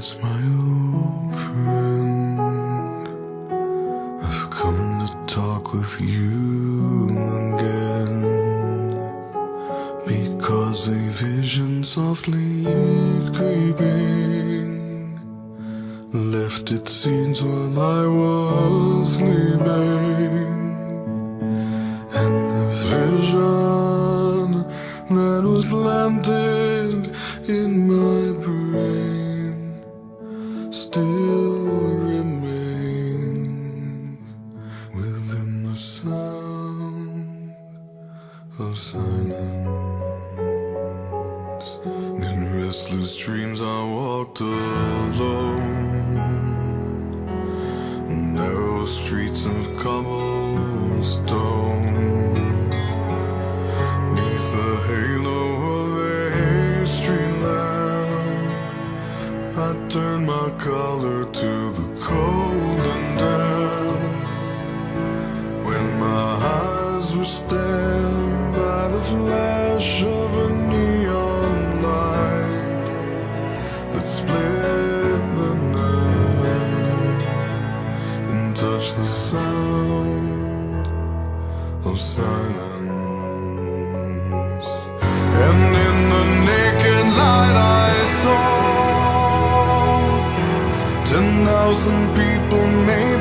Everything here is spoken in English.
It's my old friend. I've come to talk with you again, because a vision softly creeping left its scenes while I was sleeping. And the vision that was planted in my brain still remains within the sound of silence. In restless dreams I walked alone, narrow streets of cobblestone, neath the halo of a street lamp. I turned my collar to the cold and damp, when my eyes were stabbed by the flash of a neon light that split the night and touched the sound of silence. And in the naked light I saw 10,000 people made